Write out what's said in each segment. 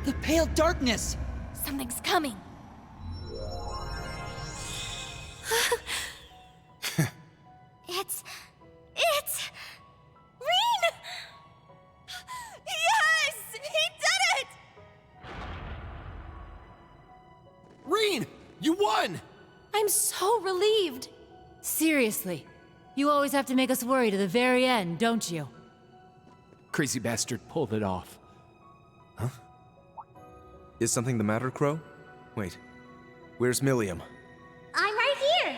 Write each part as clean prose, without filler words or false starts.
The pale darkness! Something's coming. It's Rean! Yes! He did it! Rean! You won! I'm so relieved. Seriously, you always have to make us worry to the very end, don't you? Crazy bastard pulled it off. Huh? Is something the matter, Crow? Wait, where's Milliam? I'm right here.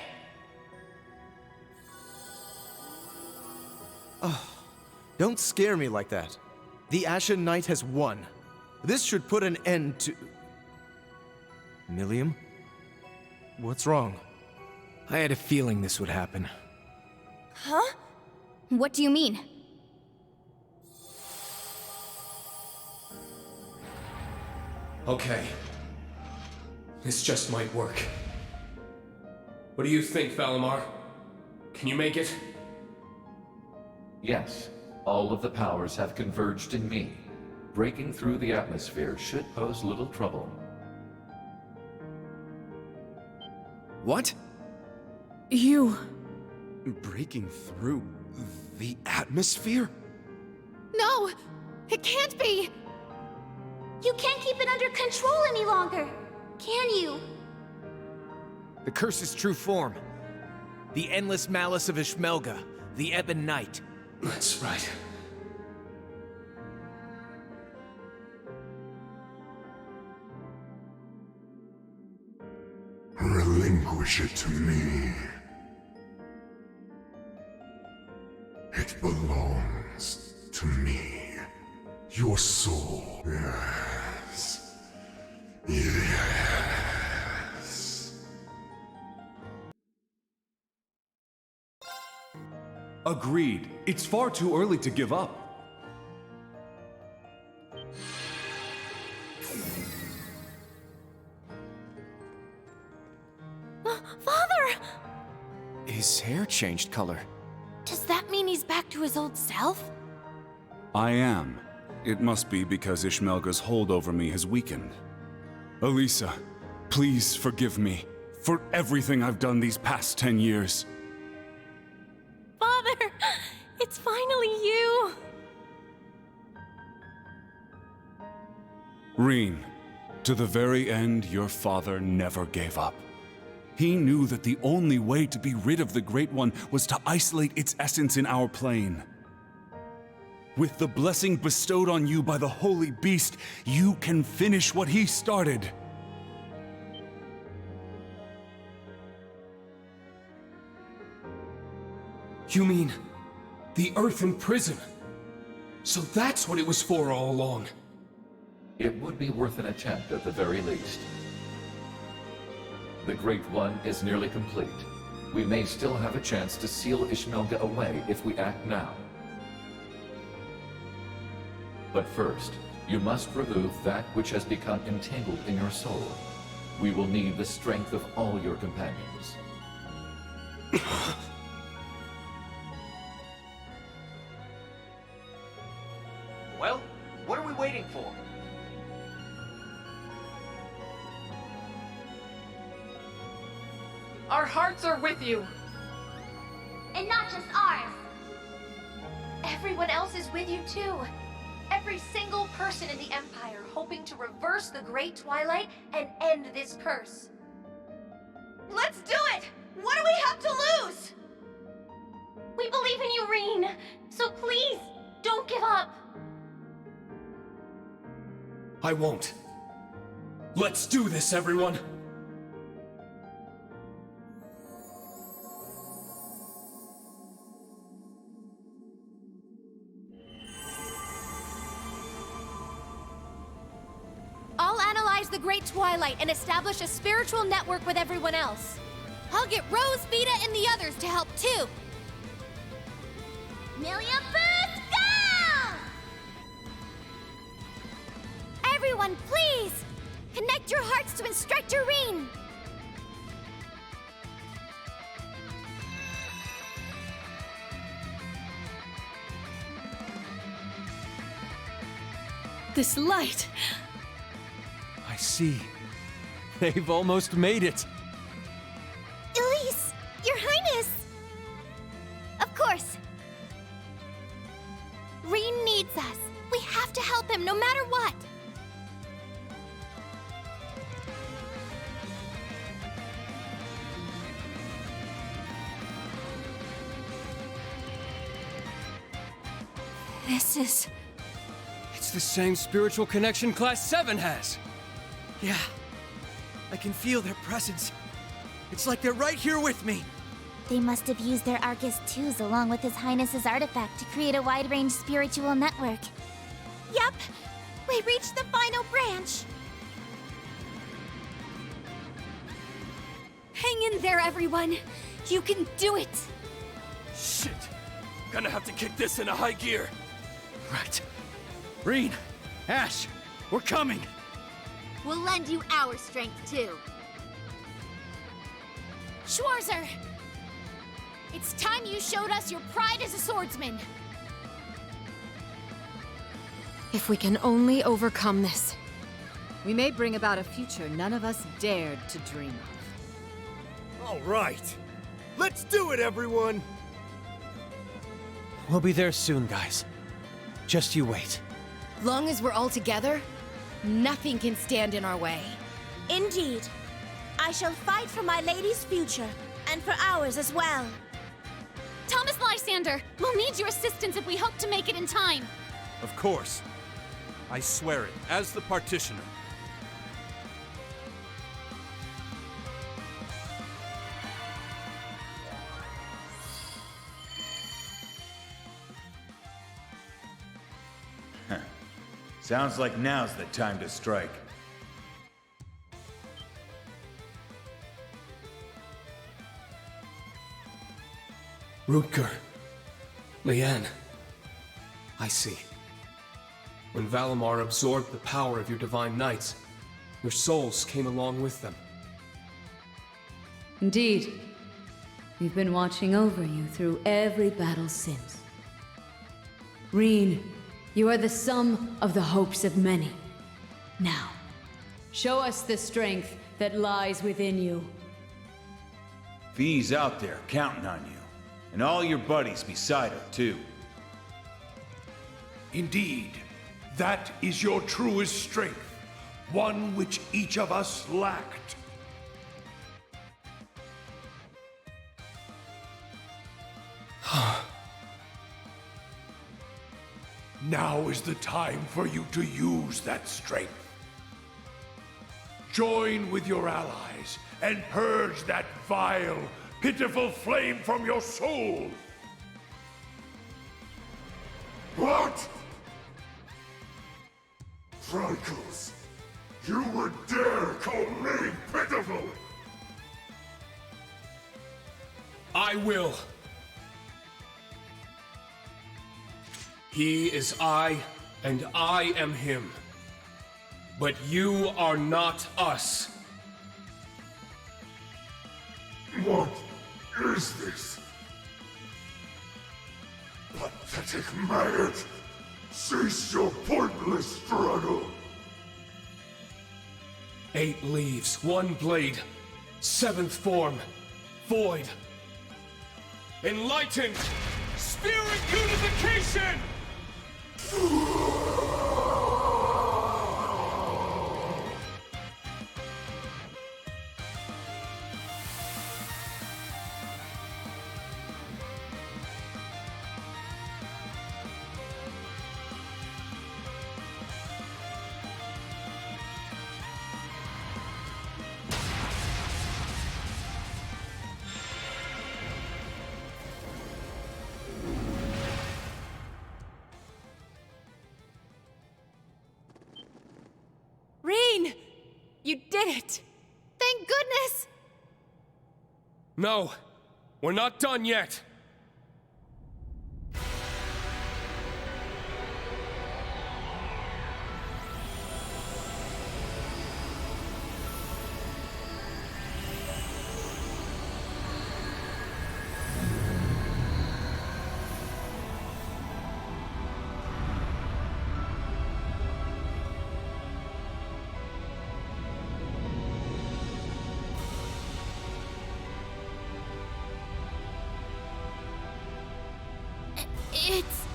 Oh, don't scare me like that. The Ashen Knight has won. This should put an end to... Milliam? What's wrong? I had a feeling this would happen. Huh? What do you mean? Okay. This just might work. What do you think, Valimar? Can you make it? Yes. All of the powers have converged in me. Breaking through the atmosphere should pose little trouble. What? You... Breaking through the atmosphere? No! It can't be! You can't keep it under control any longer, can you? The curse's true form. The endless malice of Ishmelga, the Ebon Knight. That's right. Relinquish it to me. It belongs to me. Your soul. Yes. Yes. Agreed. It's far too early to give up. Father! His hair changed color. Does that mean he's back to his old self? I am. It must be because Ishmelga's hold over me has weakened. Elisa, please forgive me for everything I've done these past 10 years. Father! It's finally you! Rean, to the very end, your father never gave up. He knew that the only way to be rid of the Great One was to isolate its essence in our plane. With the blessing bestowed on you by the Holy Beast, you can finish what he started. You mean the Earthen Prison? So that's what it was for all along. It would be worth an attempt at the very least. The Great One is nearly complete. We may still have a chance to seal Ishmelga away if we act now. But first, you must remove that which has become entangled in your soul. We will need the strength of all your companions. Well, what are we waiting for? Our hearts are with you. And not just ours. Everyone else is with you too. Every single person in the Empire hoping to reverse the Great Twilight and end this curse. Let's do it! What do we have to lose? We believe in you, Rean. So please, don't give up. I won't. Let's do this, everyone! I'll analyze the Great Twilight and establish a spiritual network with everyone else. I'll get Rose, Vita, and the others to help too. Milliam Boost, go! Everyone, please! Connect your hearts to Instructor Rean! This light... see. They've almost made it. Elise! Your Highness! Of course. Rean needs us. We have to help him no matter what. This is... It's the same spiritual connection Class VII has. Yeah. I can feel their presence. It's like they're right here with me. They must have used their Arcus twos along with His Highness's artifact to create a wide-range spiritual network. Yep! We reached the final branch! Hang in there, everyone! You can do it! Shit. Gonna have to kick this into high gear. Right. Rean! Ash! We're coming! We'll lend you our strength, too. Schwarzer! It's time you showed us your pride as a swordsman! If we can only overcome this. We may bring about a future none of us dared to dream of. All right. Let's do it, everyone! We'll be there soon, guys. Just you wait. Long as we're all together, nothing can stand in our way. Indeed. I shall fight for my lady's future, and for ours as well. Thomas Lysander, we'll need your assistance if we hope to make it in time. Of course. I swear it, as the partitioner. Sounds like now's the time to strike. Rutger. Leanne. I see. When Valimar absorbed the power of your divine knights, your souls came along with them. Indeed. We've been watching over you through every battle since. Rean, you are the sum of the hopes of many. Now, show us the strength that lies within you. Vi's out there counting on you. And all your buddies beside her, too. Indeed, that is your truest strength, one which each of us lacked. Now is the time for you to use that strength. Join with your allies and purge that vile, pitiful flame from your soul. What? Frankles, you would dare call me pitiful? I will. He is I, and I am him. But you are not us. What is this? Pathetic maggot! Cease your pointless struggle! 8 leaves, 1 blade, 7th form, void. Enlightened! Spirit unification! Rean! You did it! Thank goodness! No, we're not done yet. It's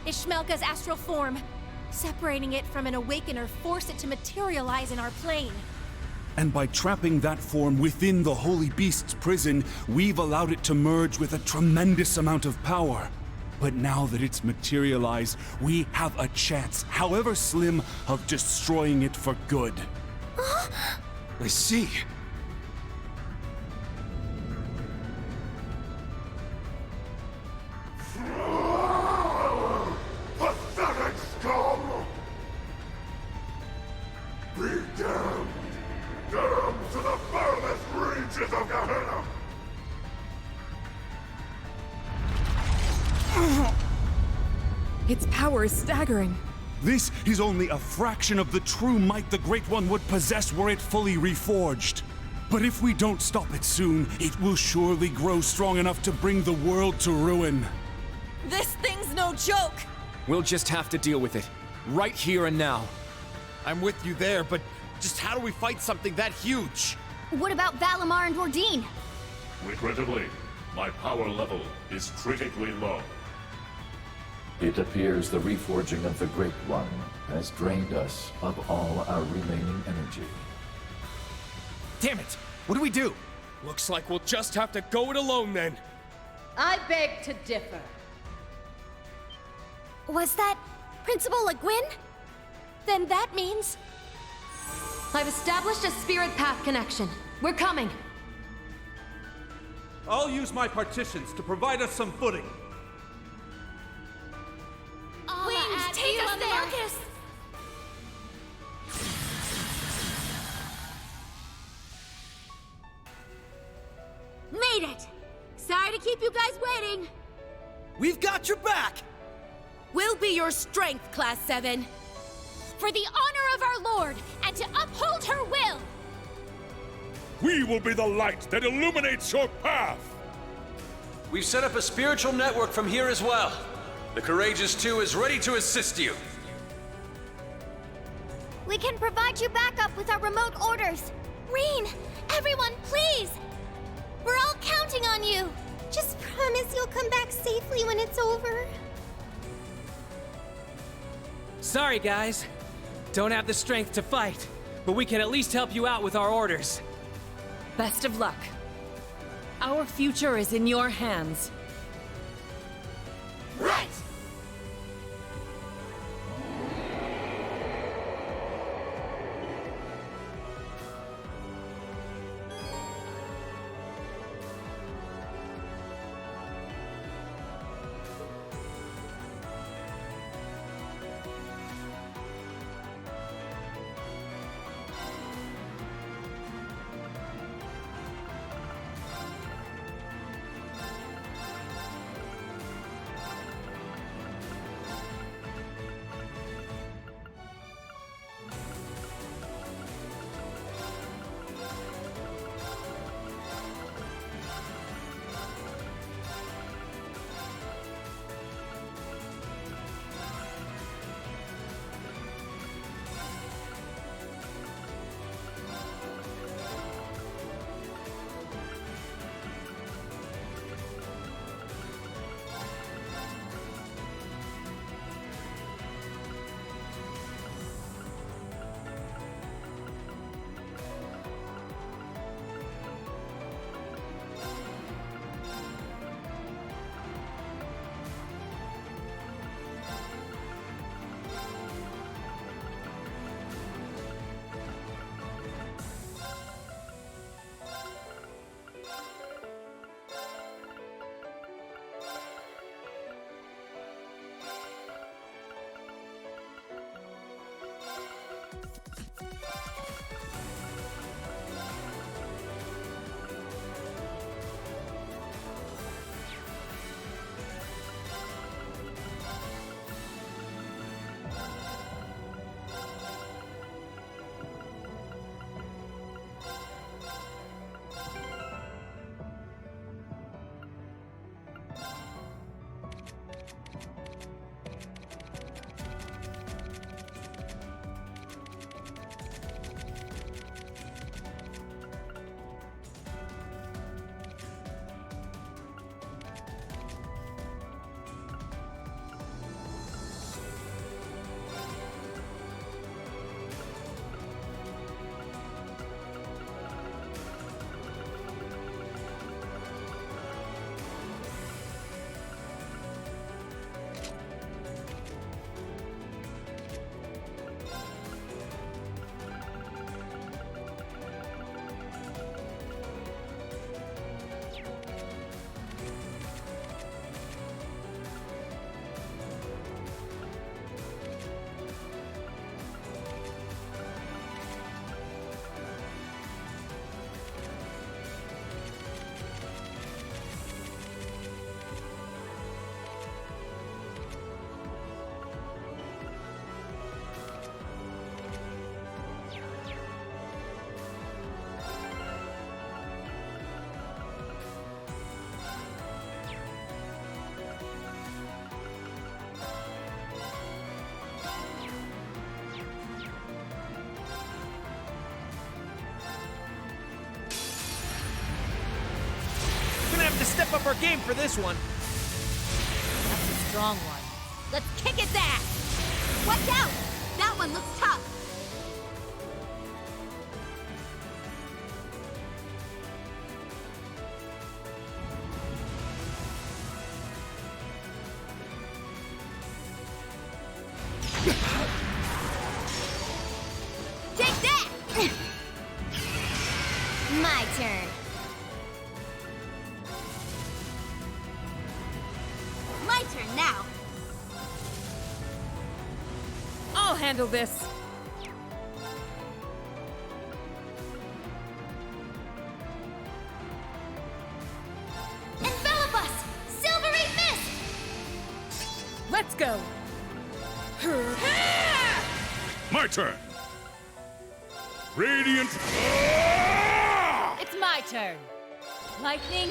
Ishmelka's astral form. Separating it from an awakener forced it to materialize in our plane. And by trapping that form within the Holy Beast's prison, we've allowed it to merge with a tremendous amount of power. But now that it's materialized, we have a chance, however slim, of destroying it for good. I see. Pathetic scum! Be damned! Damned to the furthest reaches of Gehenna! Its power is staggering. This is only a fraction of the true might the Great One would possess were it fully reforged. But if we don't stop it soon, it will surely grow strong enough to bring the world to ruin. This thing's no joke! We'll just have to deal with it. Right here and now. I'm with you there, but just how do we fight something that huge? What about Valimar and Ordine? Regrettably, my power level is critically low. It appears the reforging of the Great One has drained us of all our remaining energy. Damn it! What do we do? Looks like we'll just have to go it alone then. I beg to differ. Was that Principal Le Guin? Then that means... I've established a spirit path connection. We're coming. I'll use my partitions to provide us some footing. Wings, take us there! Marcus. Made it! Sorry to keep you guys waiting. We've got your back! We'll be your strength, Class VII. For the honor of our Lord, and to uphold her will! We will be the light that illuminates your path! We've set up a spiritual network from here as well. The Courageous 2 is ready to assist you. We can provide you backup with our remote orders. Rean, everyone, please! We're all counting on you. Just promise you'll come back safely when it's over. Sorry, guys. Don't have the strength to fight, but we can at least help you out with our orders. Best of luck. Our future is in your hands. Right! step up our game for this one. That's a strong one. Let's kick its ass! Watch out! That one looks tough. Take that! My turn. My turn now. I'll handle this. Envelop us! Silvery mist! Let's go. My turn. Radiant. It's my turn. Lightning.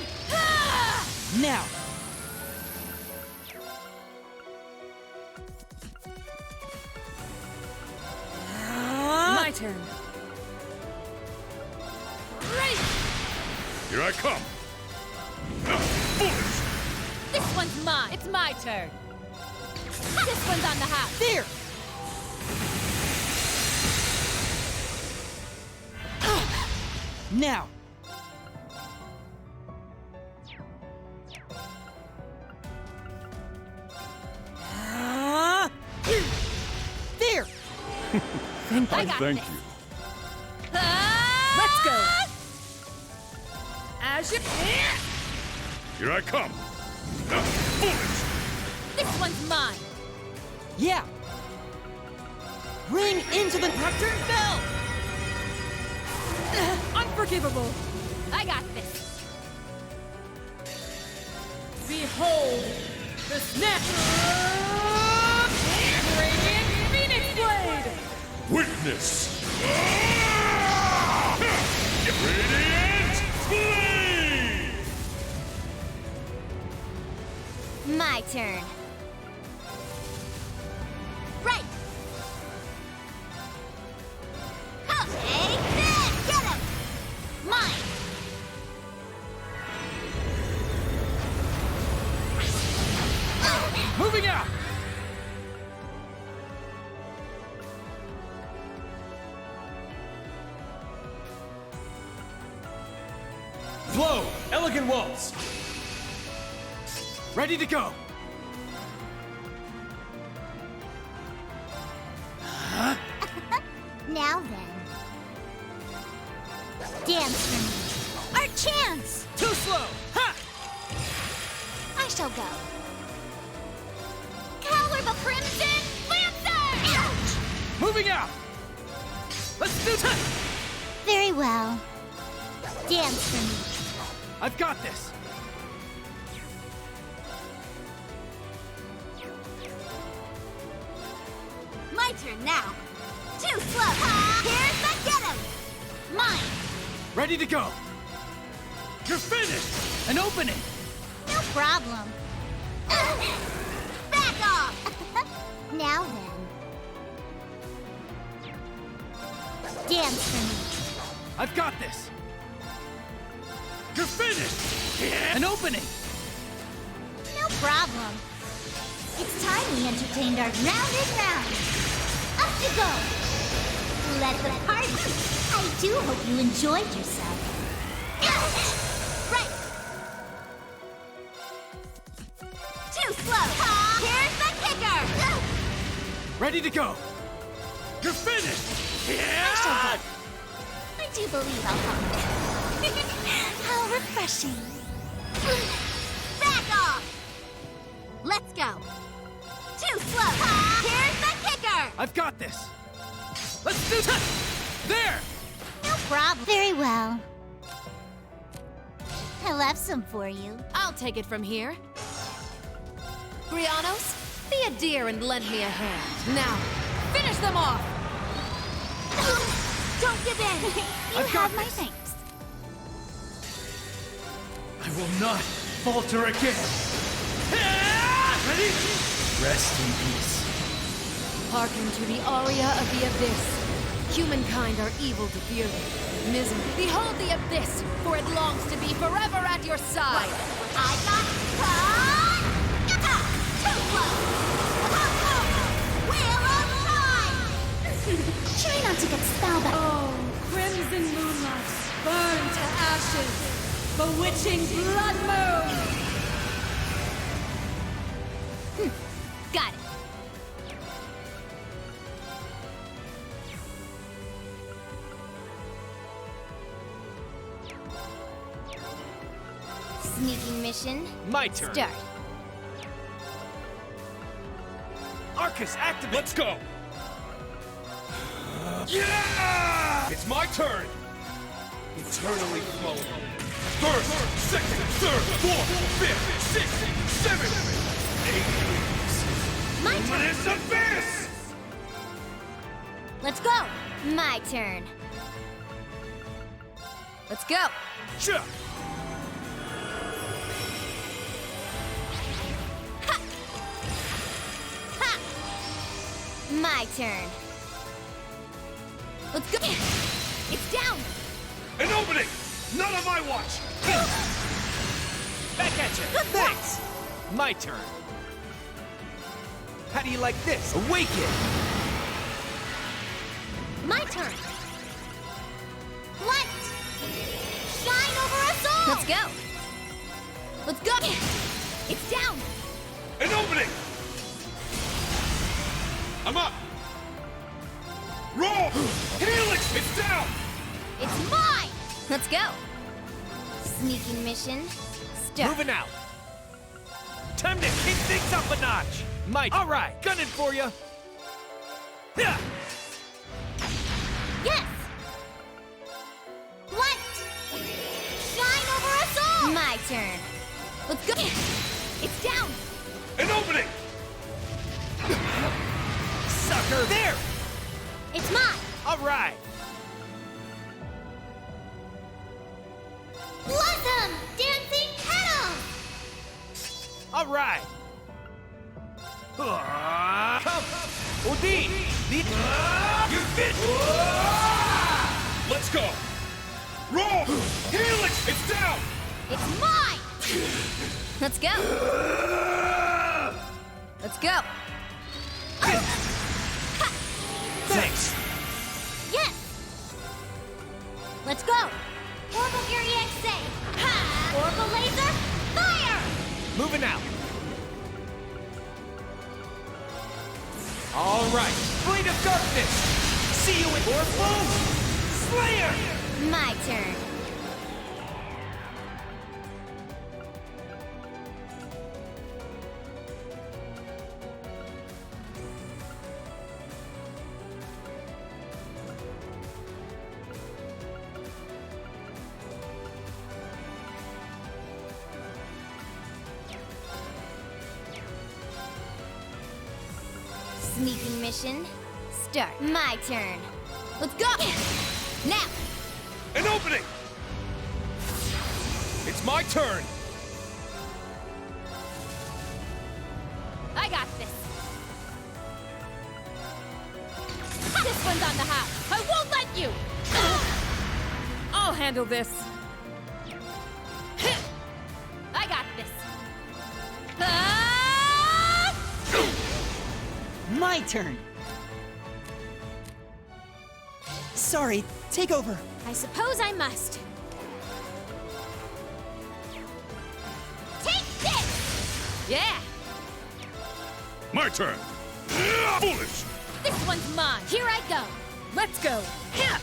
Now. My turn. Here I come. This one's mine. It's my turn. This one's on the house. There. Now. There. I got Thank this. you. Let's go. As you. Here I come. This one's mine. Yeah. Ring into the Nocturne Bell. Unforgivable. I got this. Behold the snap. Radiant Phoenix Blade. Witness. Radiant Blade. My turn. Right. Okay, then get him. Mine. Moving out. Flow! Elegant waltz! Ready to go. Now then. Dance for me. Our chance! Too slow. Ha! I shall go. Color the Crimson Lancer! Ouch! Moving out. Let's do that. Very well. Dance for me. I've got this. My turn now. Too slow. Here's the get him. Mine. Ready to go. You're finished. An opening. No problem. Back off. Now then. Dance for me. I've got this. You're finished. An opening. No problem. It's time we entertained our round and round. Up you go. Let the party. I do hope you enjoyed yourself. Right. Too slow. Here's the kicker. Ready to go. You're finished. I shall go. I do believe I'll come. How refreshing. Back off. Let's go. Too slow. Here's the kicker. I've got this. Let's do that. There. No problem. Very well. I left some for you. I'll take it from here. Brianos, be a dear and lend me a hand. Now, finish them off! Don't give in! You I've got have my this. thanks. I will not falter again. Ready? Rest in peace. Hearken to the aria of the abyss. Humankind are evil to fury. Misery. Behold the abyss, for it longs to be forever at your side. I got caught! Too close! Wheel of time! Try not to get spellbound. Oh, crimson moonlight, burn to ashes, bewitching blood moon! Got it. Sneaking mission. My turn. Start. Arcus, activate! Let's go! Yeah! It's my turn! Eternally flowing. First, second, third, fourth, fifth, sixth, seventh, eighth. My turn. This abyss! Let's go. My turn. Let's go. Sure. My turn. Let's go. It's down. An opening! Not on my watch! Back at you. Thanks. My turn. How do you like this? Awaken! My turn. Light. Shine over us all. Let's go. Let's go. It's down. An opening! I'm up! Roll! Helix! It's down! It's mine. Let's go. Sneaking mission. Start. Moving out. Time to kick things up a notch. All right, gunning for you. Yeah. Yes. Light. Shine over us all. My turn. Let's go. It's down. An opening! Sucker! There! It's mine. All right. Blossom! Dancing petals! All right. Come! Odin! You fit! Let's go! Roll! Helix! It's down! It's mine. Let's go. Let's go. Thanks. Yes. Let's go. Orbital Fury X save! Ha! Orbital laser, fire! Moving out. All right. Blade of Darkness. See you in Orphle. Slayer. My turn. Sneaking mission. Start. My turn. Let's go. Now. An opening! It's my turn. I got this. This one's on the house. I won't let you. I'll handle this. I got this. My turn. Sorry, take over. I suppose I must. Take this! Yeah, My turn! Foolish! this one's mine. Here I go. Let's go. Here.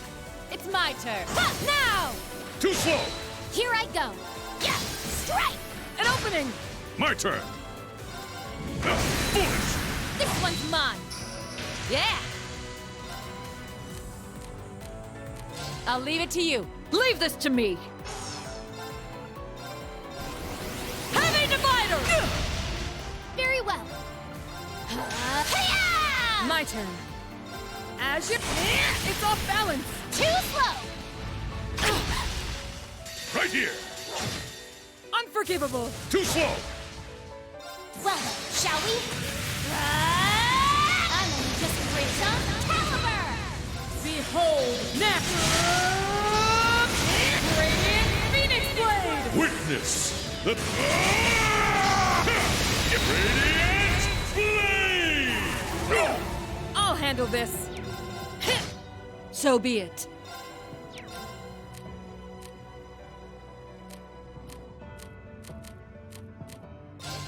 It's my turn. Now. Too slow! Here I go. Yeah. Strike. An opening. My turn! Foolish! This one's mine. Yeah. I'll leave it to you. Leave this to me. Heavy divider. Very well. Hiya! My turn. As you... It's off balance. Too slow! Right here! Unforgivable. Too slow! Well then, shall we? I'm only just great some caliber! Behold, next! Radiant Phoenix Blade! Witness Radiant Flame! I'll handle this. So be it.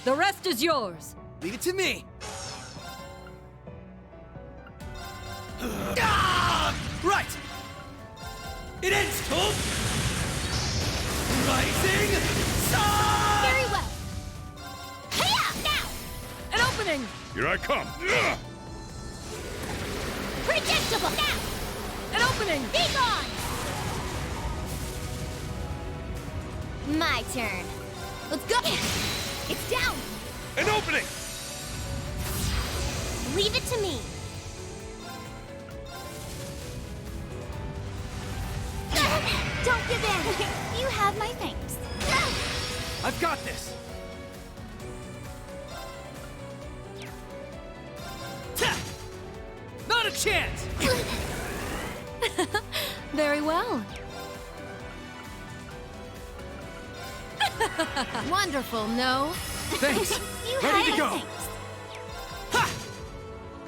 The rest is yours. Leave it to me. Right! It ends, Toad! Rising Sun! Very well. Hiya! Now! An opening! Here I come! Predictable! Now! An opening! Be gone! My turn. Let's go! It's down! An opening! Leave it to me. Don't give in! You have my thanks. I've got this! Not a chance! Very well. Wonderful, no? Thanks! You Ready have to my go! thanks. Ha!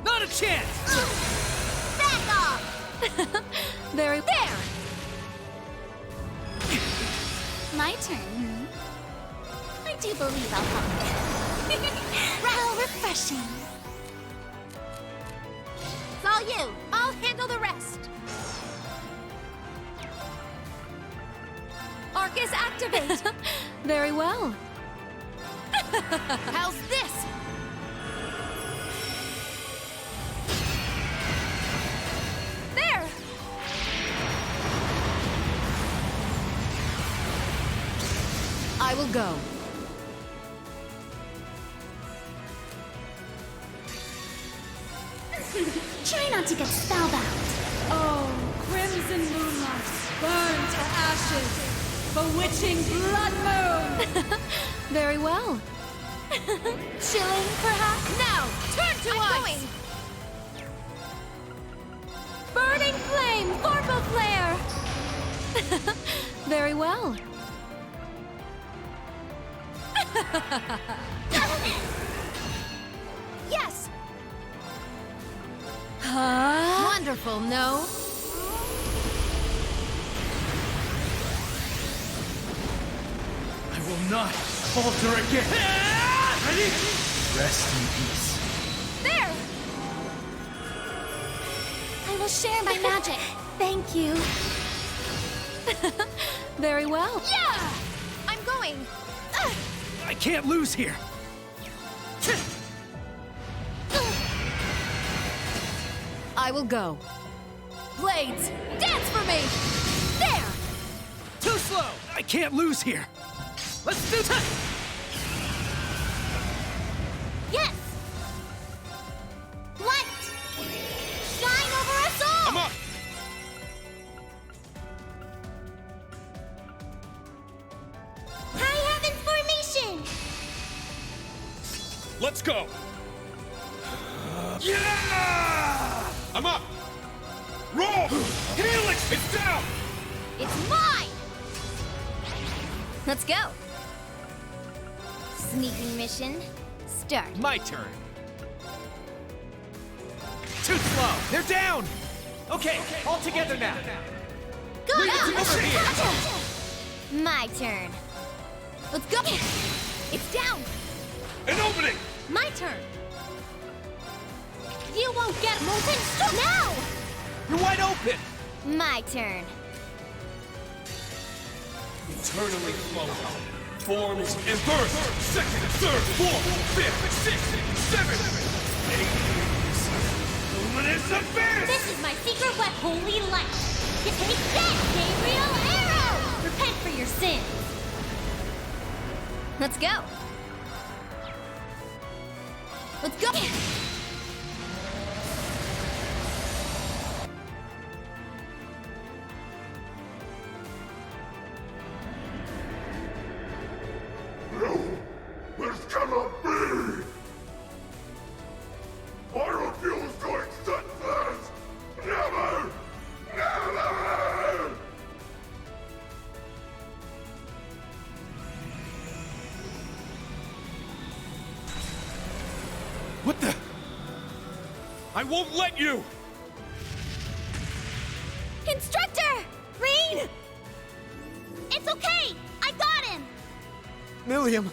Not a chance! Back off! Very there! My turn. I do believe I'll come. How refreshing. It's all you. I'll handle the rest. Arcus, activate! Very well. How's this? There! I will go. Try not to get spellbound. Oh, crimson moonlight, burn to ashes, bewitching blood moon! Very well. Chilling, perhaps? Now, turn to us! Going. Burning flame, vorpal flare! Very well. Yes! Wonderful, no? I will not falter again! Ready? Rest in peace. There! I will share my magic. Thank you. Very well. Yeah! I'm going. I can't lose here! I will go. Blades, dance for me! There! Too slow! I can't lose here! Let's do it! Yes! Light! Shine over us all! I'm up! High Heaven's formation! Let's go! Yeah! I'm up! Roll! Helix! It's down! It's mine! Let's go! Sneaking mission, start. My turn. Too slow! They're down! Okay, all together now! Go Leave it now! over here. My turn. Let's go! It's down! An opening! My turn! You won't get molten stone now! You're wide open! My turn. Eternally flowing. Forms and birth. Second, third, fourth, fifth, sixth, seventh, eighth. Luminous Abyss! This is my secret web holy light. You take that, Gabriel Arrow! Repent for your sins. Let's go. Let's go! No! This cannot be! I refuse to accept this! Never! Never! I won't let you! Instructor! Rean! It's okay! I got him! Milliam!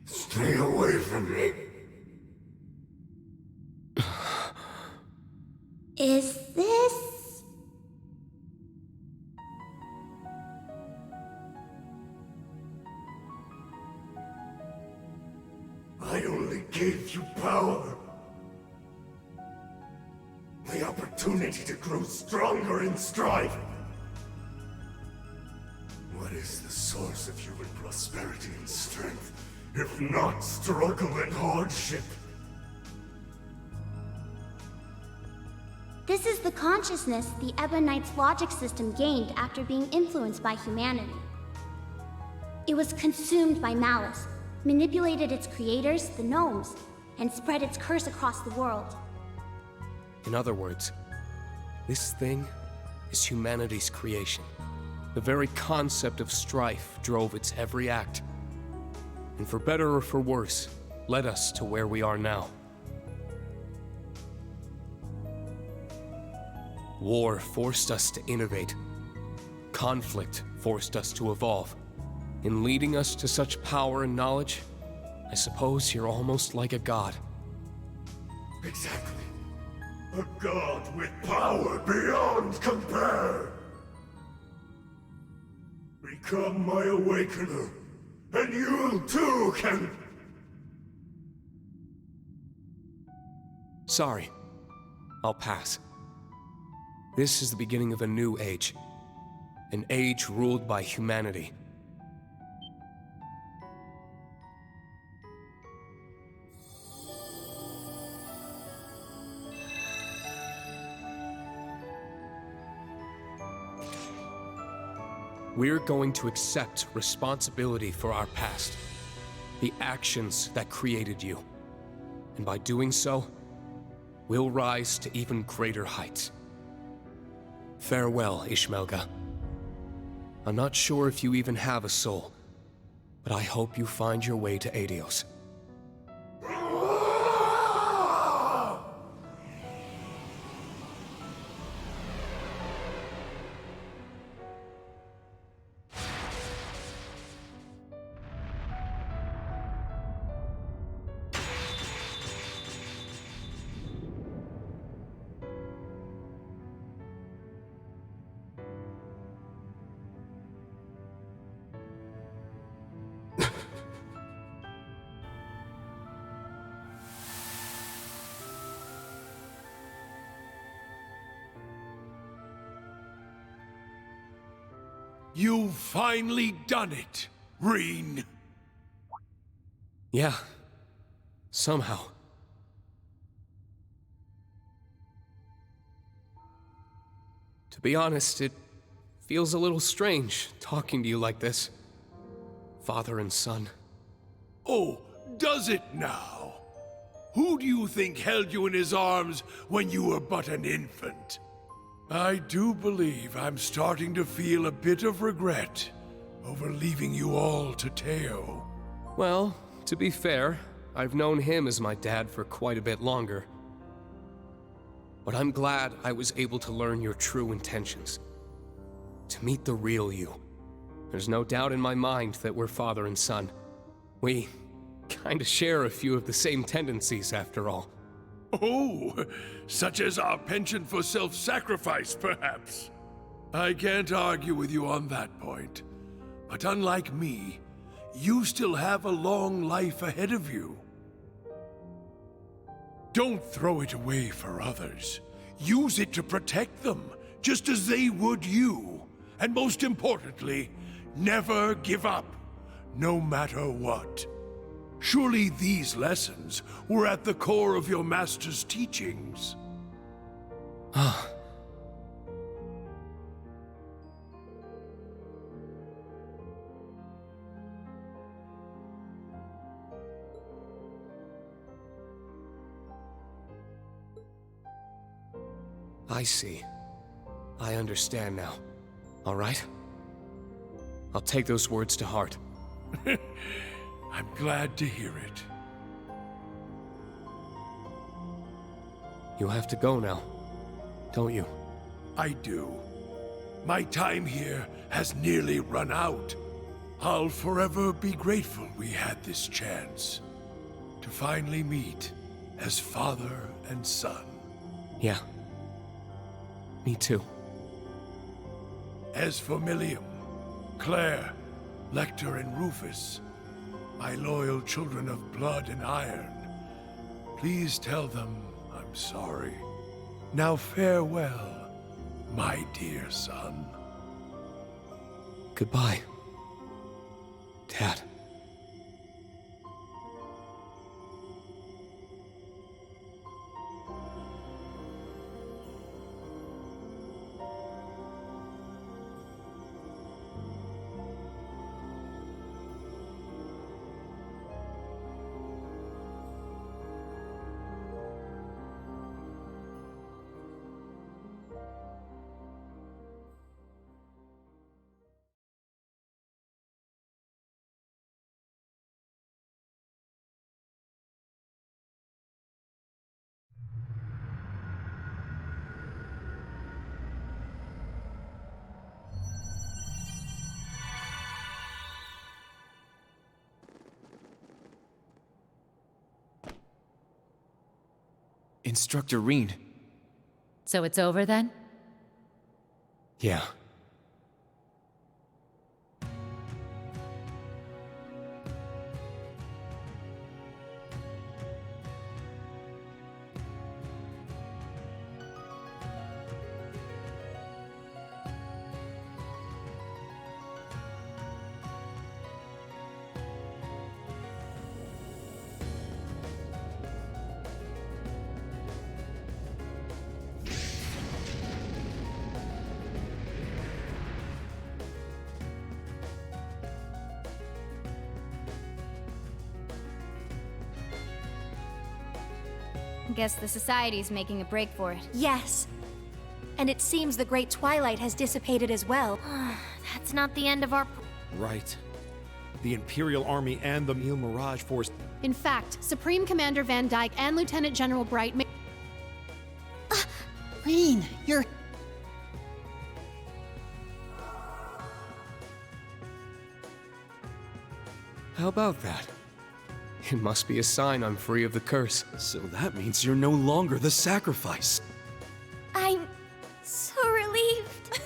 Stay away from me. Is this... I only gave you power. The opportunity to grow stronger in striving. What is the source of human prosperity and strength, if not struggle and hardship? This is the consciousness the Ebonite's logic system gained after being influenced by humanity. It was consumed by malice, manipulated its creators, the gnomes, and spread its curse across the world. In other words, this thing is humanity's creation. The very concept of strife drove its every act. And for better or for worse, led us to where we are now. War forced us to innovate. Conflict forced us to evolve. In leading us to such power and knowledge, I suppose you're almost like a god. Exactly. A god with power beyond compare. Become my awakener, and you too can... Sorry. I'll pass. This is the beginning of a new age. An age ruled by humanity. We're going to accept responsibility for our past. The actions that created you. And by doing so, we'll rise to even greater heights. Farewell, Ishmelga. I'm not sure if you even have a soul, but I hope you find your way to Adios. You've finally done it, Rean. Yeah. Somehow. To be honest, it feels a little strange talking to you like this. Father and son. Oh, does it now? Who do you think held you in his arms when you were but an infant? I do believe I'm starting to feel a bit of regret over leaving you all to Teo. Well, to be fair, I've known him as my dad for quite a bit longer. But I'm glad I was able to learn your true intentions. To meet the real you. There's no doubt in my mind that we're father and son. We kinda share a few of the same tendencies, after all. Oh, such as our penchant for self-sacrifice, perhaps. I can't argue with you on that point. But unlike me, you still have a long life ahead of you. Don't throw it away for others. Use it to protect them, just as they would you. And most importantly, never give up, no matter what. Surely these lessons were at the core of your master's teachings. Ah. I see. I understand now. All right? I'll take those words to heart. I'm glad to hear it. You have to go now, don't you? I do. My time here has nearly run out. I'll forever be grateful we had this chance to finally meet as father and son. Yeah. Me too. As for Millium, Claire, Lecter, and Rufus, my loyal children of blood and iron, please tell them I'm sorry. Now farewell, my dear son. Goodbye, Dad. Instructor Rean. So it's over then? Yeah. Guess the Society's making a break for it. Yes. And it seems the Great Twilight has dissipated as well. That's not the end of our... Right. The Imperial Army and the Mille Mirage Force. In fact, Supreme Commander Van Dyke and Lieutenant General Bright may... Rean, you're... How about that? It must be a sign I'm free of the curse. So that means you're no longer the sacrifice. I'm so relieved.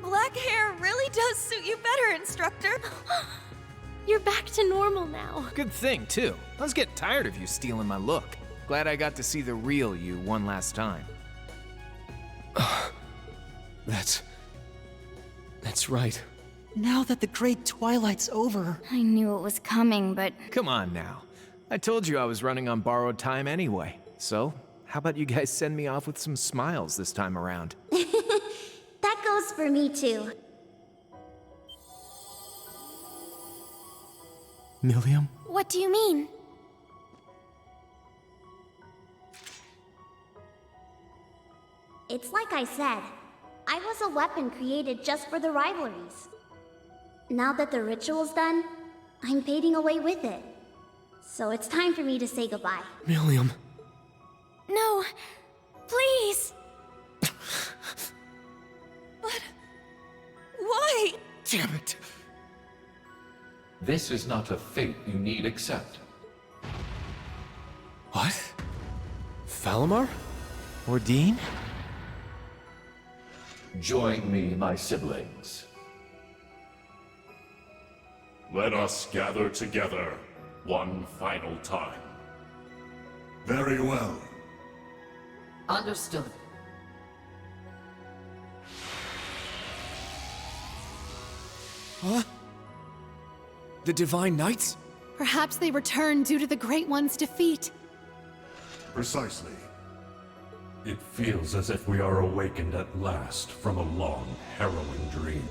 Black hair really does suit you better, Instructor. You're back to normal now. Good thing, too. I was getting tired of you stealing my look. Glad I got to see the real you one last time. That's right. Now that the Great Twilight's over... I knew it was coming, but... Come on now. I told you I was running on borrowed time anyway. So, how about you guys send me off with some smiles this time around? That goes for me too. Millium? What do you mean? It's like I said. I was a weapon created just for the rivalries. Now that the ritual's done, I'm fading away with it. So it's time for me to say goodbye. Millium. No, please. But... why? Damn it. This is not a fate you need accept. What? Valamar? Ordine? Join me, my siblings. Let us gather together one final time. Very well. Understood. Huh? The Divine Knights? Perhaps they returned due to the Great One's defeat. Precisely. It feels as if we are awakened at last from a long, harrowing dream.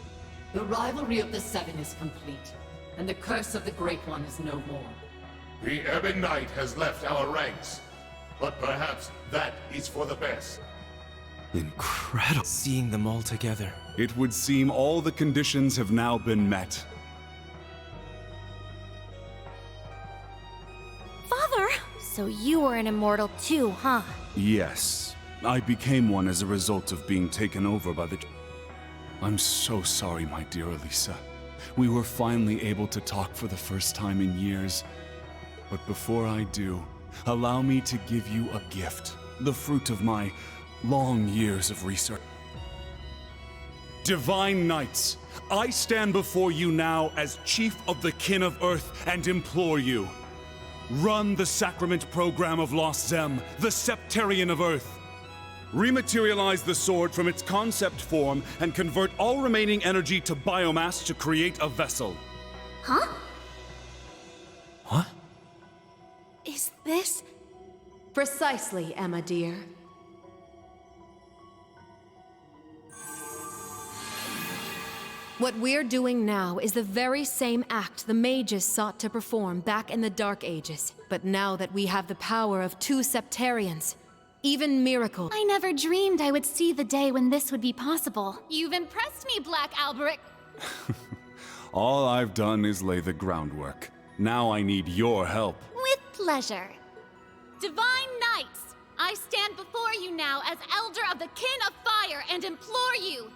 The rivalry of the Seven is complete, and the curse of the Great One is no more. The Ebon Knight has left our ranks, but perhaps that is for the best. Incredible. Seeing them all together. It would seem all the conditions have now been met. Father! So you were an immortal too, huh? Yes. I became one as a result of being taken over by the... I'm so sorry, my dear Elisa. We were finally able to talk for the first time in years. But before I do, allow me to give you a gift. The fruit of my long years of research. Divine Knights, I stand before you now as Chief of the Kin of Earth and implore you. Run the Sacrament Program of Lost Zem, the Septarian of Earth. Rematerialize the sword from its concept form and convert all remaining energy to biomass to create a vessel. Huh? What? Is this... Precisely, Emma dear. What we're doing now is the very same act the mages sought to perform back in the Dark Ages. But now that we have the power of 2 Septarians, even miracles... I never dreamed I would see the day when this would be possible. You've impressed me, Black Alberic. All I've done is lay the groundwork. Now I need your help. With pleasure. Divine Knights, I stand before you now as Elder of the Kin of Fire and implore you.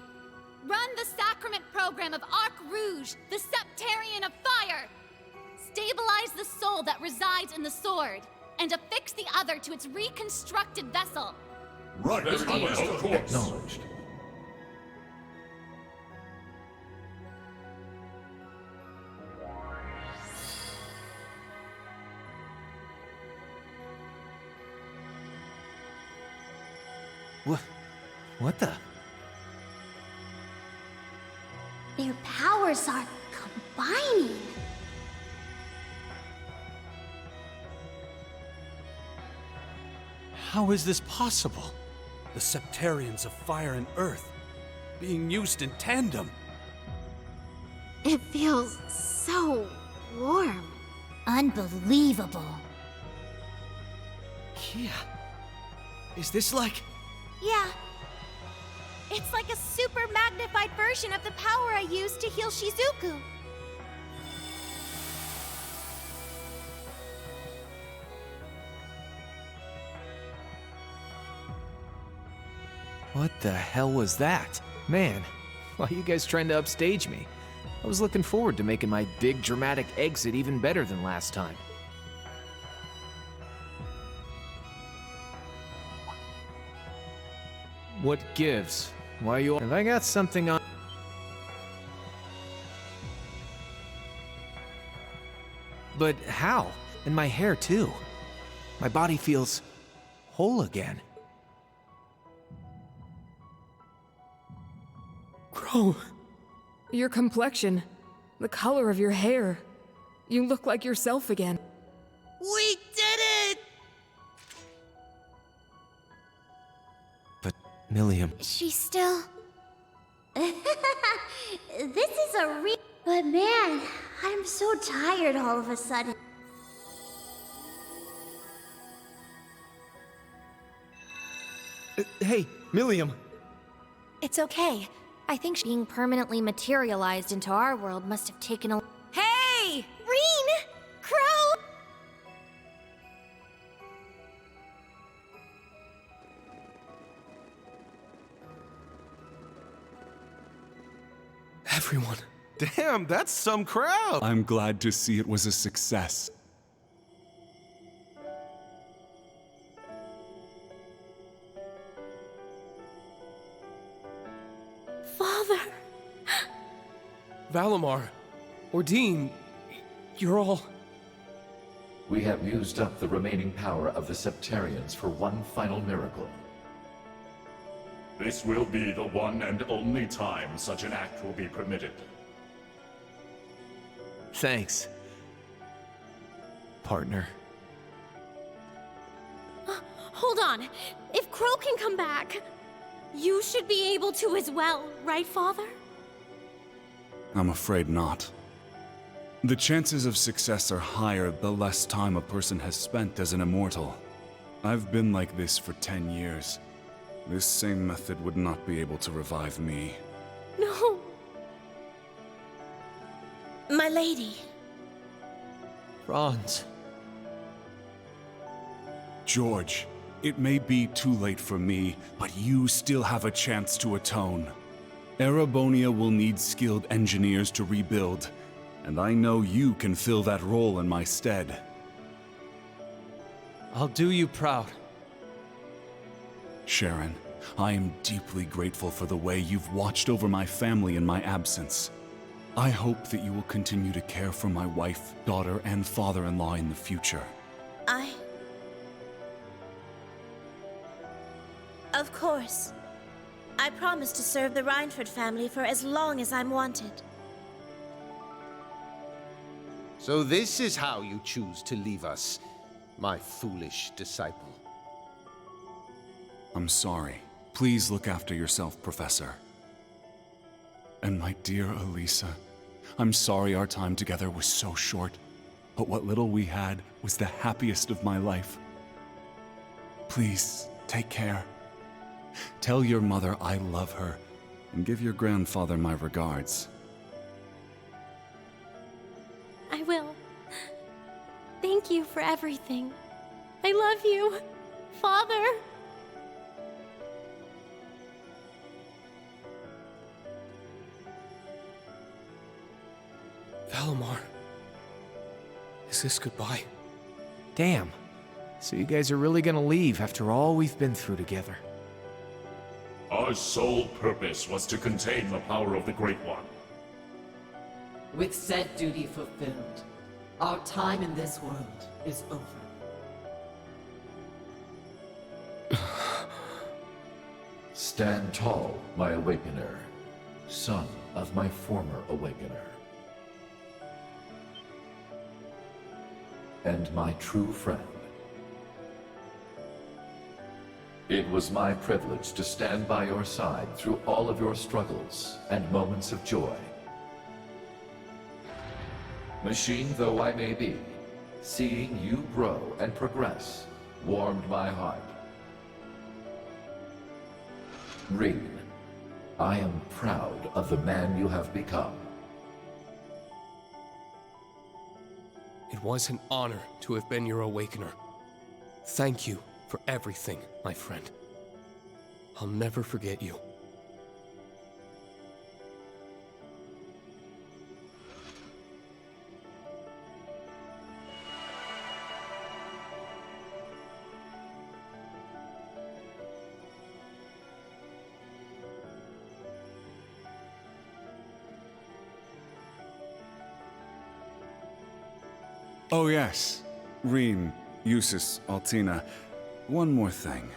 Run the Sacrament Program of Arc Rouge, the Septarian of Fire. Stabilize the soul that resides in the sword, and affix the other to its reconstructed vessel. Right, of course. Acknowledged. What the? Their powers are combining. How is this possible? The Septarians of Fire and Earth being used in tandem. It feels so warm. Unbelievable. Kia, is this like... Yeah. It's like a super magnified version of the power I used to heal Shizuku. What the hell was that? Man, why are you guys trying to upstage me? I was looking forward to making my big dramatic exit even better than last time. What gives? Why are you all... Have I got something on... But how? And my hair too. My body feels whole again. Crow, your complexion, the color of your hair. You look like yourself again. We did it! But, Milliam... She's still... This is a real... But man, I'm so tired all of a sudden. Hey, Milliam! It's okay. I think being permanently materialized into our world must have taken a... Hey! Rean! Crow! Everyone. Damn, that's some crowd! I'm glad to see it was a success. Father! Valimar, Ordine, you're all... We have used up the remaining power of the Septarians for one final miracle. This will be the one and only time such an act will be permitted. Thanks, partner. Hold on. If Crow can come back, you should be able to as well, right, Father? I'm afraid not. The chances of success are higher the less time a person has spent as an immortal. I've been like this for 10 years. This same method would not be able to revive me. No. My lady. Franz. George, it may be too late for me, but you still have a chance to atone. Erebonia will need skilled engineers to rebuild, and I know you can fill that role in my stead. I'll do you proud. Sharon, I am deeply grateful for the way you've watched over my family in my absence. I hope that you will continue to care for my wife, daughter, and father-in-law in the future. Of course. I promise to serve the Reinford family for as long as I'm wanted. So this is how you choose to leave us, my foolish disciple. I'm sorry. Please look after yourself, Professor. And my dear Elisa, I'm sorry our time together was so short, but what little we had was the happiest of my life. Please, take care. Tell your mother I love her, and give your grandfather my regards. I will. Thank you for everything. I love you, Father. Valimar. Is this goodbye? Damn. So you guys are really gonna leave after all we've been through together? Our sole purpose was to contain the power of the Great One. With said duty fulfilled, our time in this world is over. Stand tall, my Awakener, son of my former Awakener. And my true friend. It was my privilege to stand by your side through all of your struggles and moments of joy. Machine though I may be, seeing you grow and progress warmed my heart. Rean, I am proud of the man you have become. It was an honor to have been your Awakener. Thank you for everything, my friend. I'll never forget you. Oh yes, Rean, Eustace, Altina. One more thing.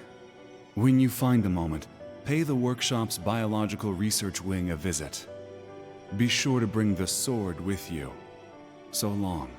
When you find a moment, pay the workshop's biological research wing a visit. Be sure to bring the sword with you. So long.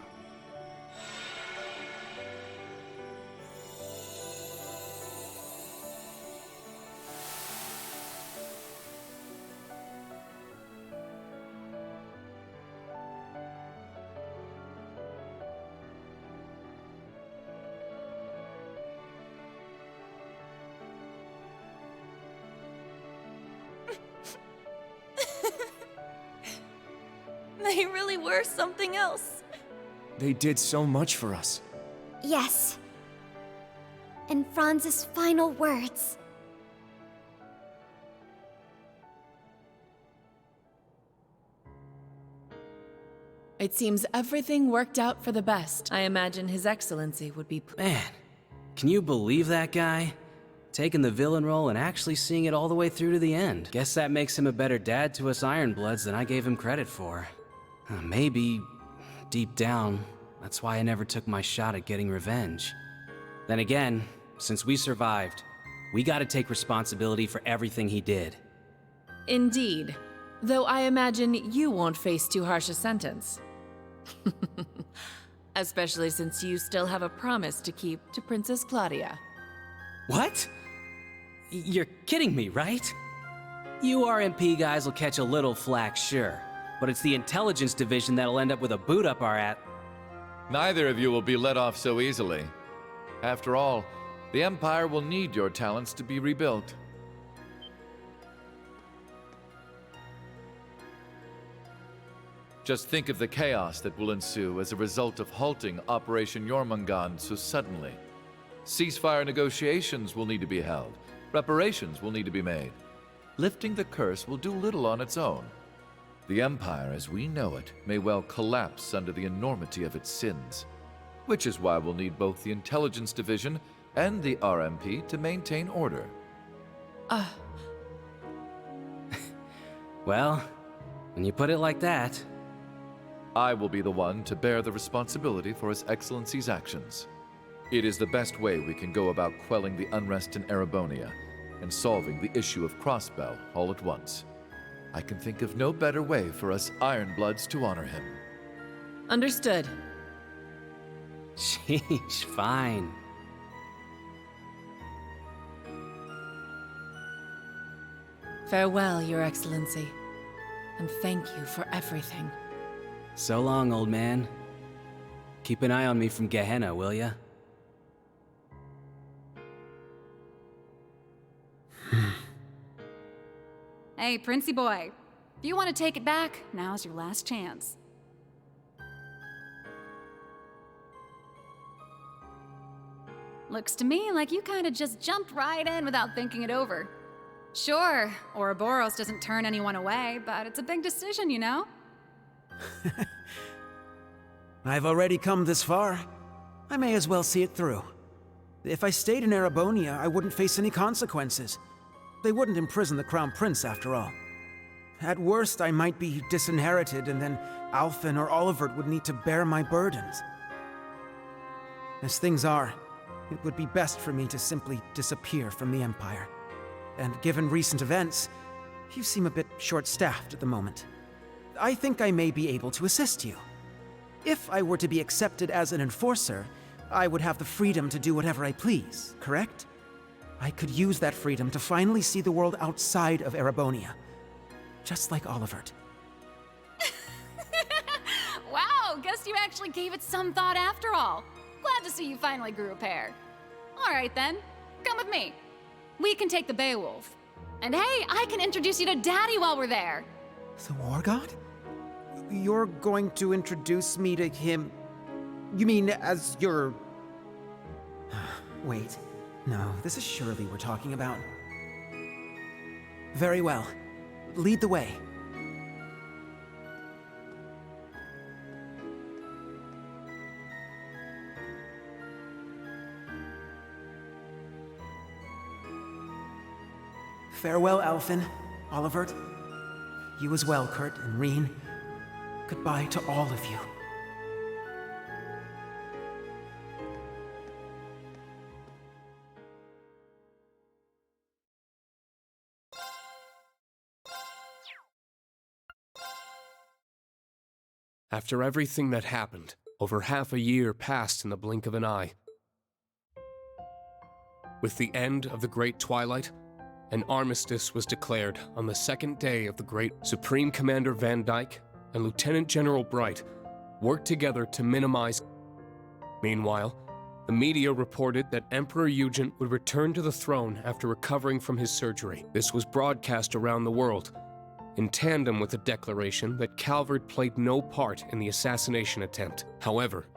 They really were something else. They did so much for us. Yes. And Franz's final words. It seems everything worked out for the best. I imagine His Excellency would be... Man, can you believe that guy? Taking the villain role and actually seeing it all the way through to the end. Guess that makes him a better dad to us Ironbloods than I gave him credit for. Maybe, deep down, that's why I never took my shot at getting revenge. Then again, since we survived, we gotta take responsibility for everything he did. Indeed. Though I imagine you won't face too harsh a sentence. Especially since you still have a promise to keep to Princess Claudia. What? You're kidding me, right? You RMP guys will catch a little flack, sure. But it's the intelligence division that'll end up with a boot up our at. Neither of you will be let off so easily. After all, the Empire will need your talents to be rebuilt. Just think of the chaos that will ensue as a result of halting Operation Jormungand so suddenly. Ceasefire negotiations will need to be held. Reparations will need to be made. Lifting the curse will do little on its own. The Empire, as we know it, may well collapse under the enormity of its sins. Which is why we'll need both the Intelligence Division and the RMP to maintain order. Well, when you put it like that... I will be the one to bear the responsibility for His Excellency's actions. It is the best way we can go about quelling the unrest in Erebonia and solving the issue of Crossbell all at once. I can think of no better way for us Ironbloods to honor him. Understood. Sheesh, fine. Farewell, Your Excellency, and thank you for everything. So long, old man. Keep an eye on me from Gehenna, will ya? Hey, Princey boy. If you want to take it back, now's your last chance. Looks to me like you kind of just jumped right in without thinking it over. Sure, Ouroboros doesn't turn anyone away, but it's a big decision, you know? I've already come this far. I may as well see it through. If I stayed in Erebonia, I wouldn't face any consequences. They wouldn't imprison the Crown Prince, after all. At worst, I might be disinherited, and then Alphen or Olivert would need to bear my burdens. As things are, it would be best for me to simply disappear from the Empire. And given recent events, you seem a bit short-staffed at the moment. I think I may be able to assist you. If I were to be accepted as an enforcer, I would have the freedom to do whatever I please, correct? I could use that freedom to finally see the world outside of Erebonia. Just like Olivert. Wow, guess you actually gave it some thought after all. Glad to see you finally grew a pair. All right then, come with me. We can take the Beowulf. And hey, I can introduce you to Daddy while we're there. The War God? You're going to introduce me to him? You mean as your... Wait. No, this is Shirley we're talking about. Very well. Lead the way. Farewell, Alphen, Olivert. You as well, Kurt and Rean. Goodbye to all of you. After everything that happened, over half a year passed in the blink of an eye. With the end of the Great Twilight, an armistice was declared on the second day of the Great. Supreme Commander Van Dyke and Lieutenant General Bright worked together to minimize. Meanwhile, the media reported that Emperor Eugent would return to the throne after recovering from his surgery. This was broadcast around the world, in tandem with the declaration that Calvard played no part in the assassination attempt. However,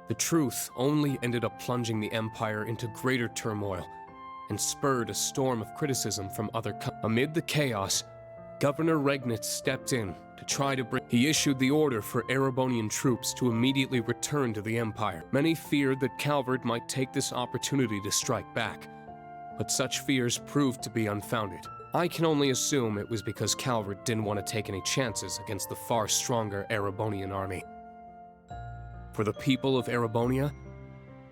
the truth only ended up plunging the Empire into greater turmoil and spurred a storm of criticism from other countries. Amid the chaos, Governor Regnitz stepped in to try to bring. He issued the order for Erebonian troops to immediately return to the Empire. Many feared that Calvard might take this opportunity to strike back, but such fears proved to be unfounded. I can only assume it was because Calvard didn't want to take any chances against the far stronger Erebonian army. For the people of Erebonia,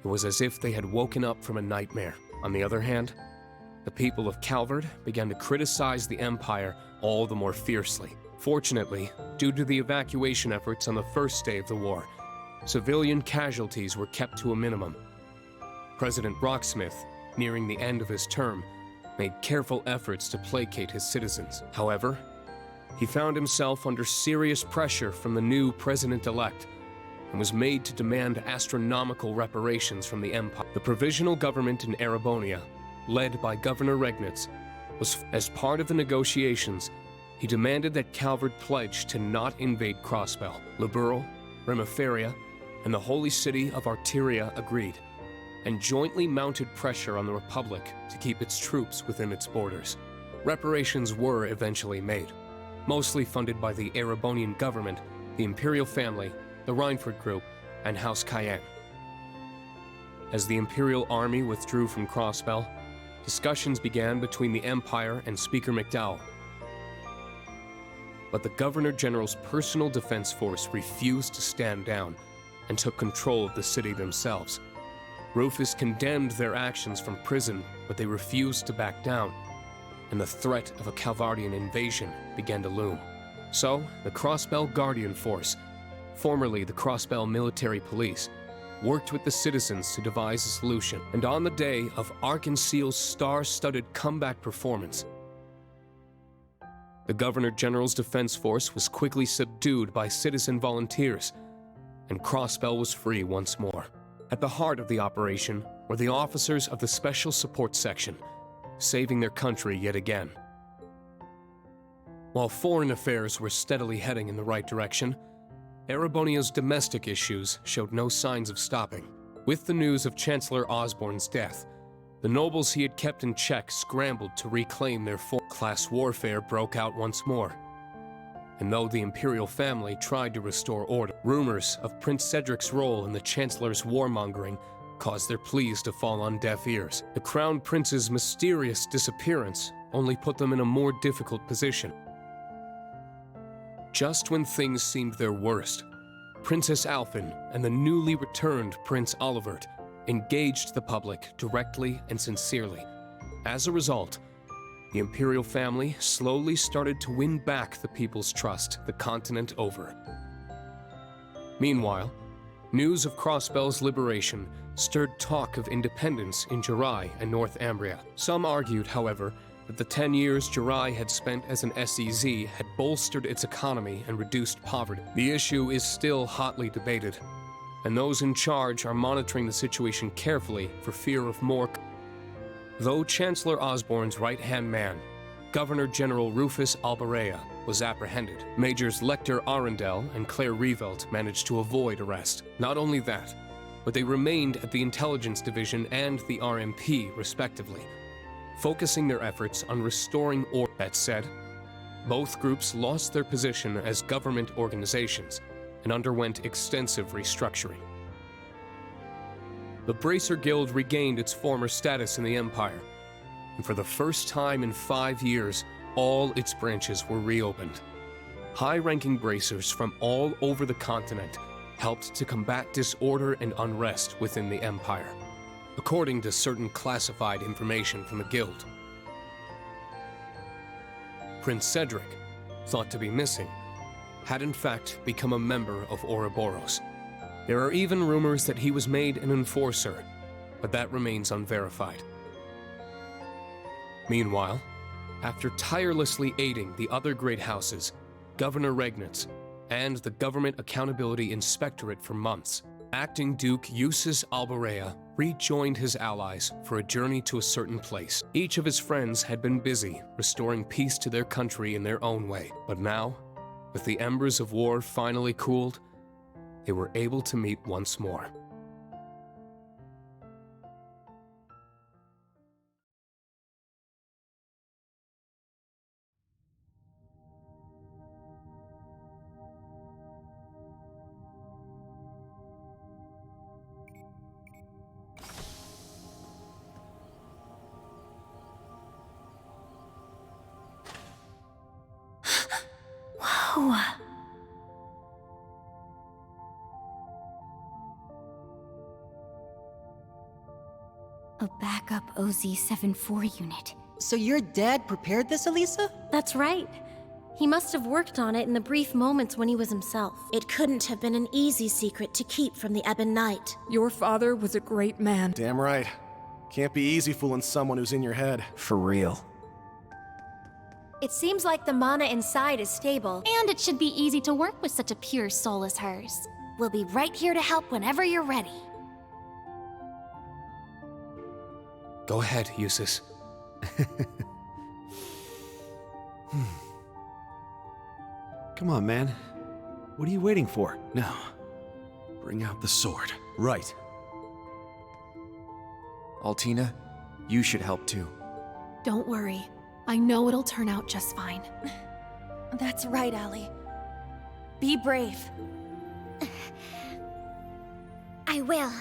it was as if they had woken up from a nightmare. On the other hand, the people of Calvard began to criticize the Empire all the more fiercely. Fortunately, due to the evacuation efforts on the first day of the war, civilian casualties were kept to a minimum. President Rocksmith, nearing the end of his term, made careful efforts to placate his citizens. However, he found himself under serious pressure from the new president-elect and was made to demand astronomical reparations from the Empire. The provisional government in Erebonia, led by Governor Regnitz, was, as part of the negotiations, he demanded that Calvard pledge to not invade Crossbell. Liberal, Remiferia, and the holy city of Arteria agreed, and jointly mounted pressure on the Republic to keep its troops within its borders. Reparations were eventually made, mostly funded by the Erebonian government, the Imperial family, the Reinford Group, and House Cayenne. As the Imperial army withdrew from Crossbell, discussions began between the Empire and Speaker McDowell. But the Governor-General's personal defense force refused to stand down and took control of the city themselves. Rufus condemned their actions from prison, but they refused to back down, and the threat of a Calvardian invasion began to loom. So, the Crossbell Guardian Force, formerly the Crossbell Military Police, worked with the citizens to devise a solution, and on the day of Arkanseal's star-studded comeback performance, the Governor-General's defense force was quickly subdued by citizen volunteers, and Crossbell was free once more. At the heart of the operation were the officers of the Special Support Section, saving their country yet again. While foreign affairs were steadily heading in the right direction, Erebonia's domestic issues showed no signs of stopping. With the news of Chancellor Osborne's death, the nobles he had kept in check scrambled to reclaim their class warfare broke out once more. And though the Imperial family tried to restore order, rumors of Prince Cedric's role in the Chancellor's warmongering caused their pleas to fall on deaf ears. The Crown Prince's mysterious disappearance only put them in a more difficult position. Just when things seemed their worst, Princess Alphen and the newly returned Prince Olivert engaged the public directly and sincerely. As a result, the Imperial family slowly started to win back the people's trust the continent over. Meanwhile, news of Crossbell's liberation stirred talk of independence in Jirai and North Ambria. Some argued, however, that the 10 years Jirai had spent as an SEZ had bolstered its economy and reduced poverty. The issue is still hotly debated, and those in charge are monitoring the situation carefully for fear of more. Though Chancellor Osborne's right-hand man, Governor-General Rufus Albarea, was apprehended, Majors Lecter Arundel and Claire Revelt managed to avoid arrest. Not only that, but they remained at the Intelligence Division and the RMP, respectively, focusing their efforts on restoring order. That said, both groups lost their position as government organizations and underwent extensive restructuring. The Bracer Guild regained its former status in the Empire, and for the first time in 5 years, all its branches were reopened. High-ranking bracers from all over the continent helped to combat disorder and unrest within the Empire, according to certain classified information from the Guild. Prince Cedric, thought to be missing, had in fact become a member of Ouroboros. There are even rumors that he was made an enforcer, but that remains unverified. Meanwhile, after tirelessly aiding the other great houses, Governor Regnitz, and the Government Accountability Inspectorate for months, Acting Duke Eustace Albarea rejoined his allies for a journey to a certain place. Each of his friends had been busy restoring peace to their country in their own way, but now, with the embers of war finally cooled, they were able to meet once more. Whoa. A backup OZ-74 unit. So your dad prepared this, Elisa? That's right. He must have worked on it in the brief moments when he was himself. It couldn't have been an easy secret to keep from the Ebon Knight. Your father was a great man. Damn right. Can't be easy fooling someone who's in your head. For real. It seems like the mana inside is stable. And it should be easy to work with such a pure soul as hers. We'll be right here to help whenever you're ready. Go ahead, Eustace. Come on, man. What are you waiting for? Now, bring out the sword. Right. Altina, you should help too. Don't worry. I know it'll turn out just fine. That's right, Allie. Be brave. I will.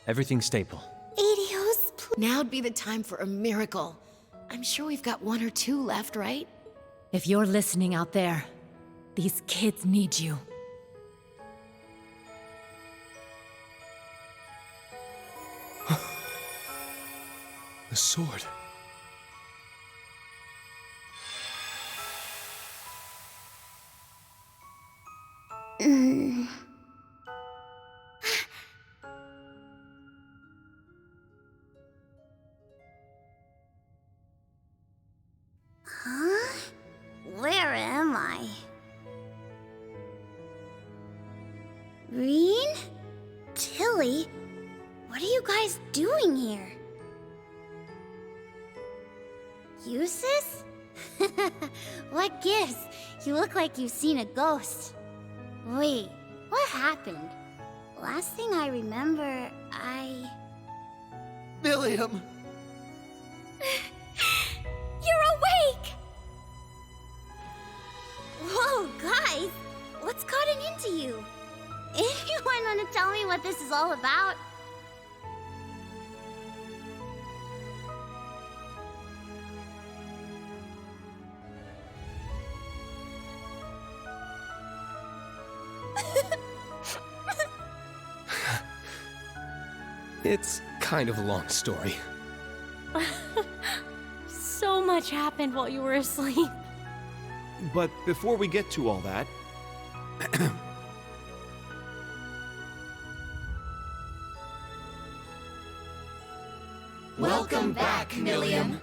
Everything staple. Adios, Now'd be the time for a miracle. I'm sure we've got 1 or 2 left, right? If you're listening out there, these kids need you. The sword. Huh? Where am I? Rean? Tilly? What are you guys doing here? Eustace? What gives? You look like you've seen a ghost. Wait, what happened? Last thing I remember, William! You're awake! Whoa, guys! What's gotten into you? Anyone want to tell me what this is all about? It's kind of a long story. So much happened while you were asleep. But before we get to all that... Welcome back, Milliam.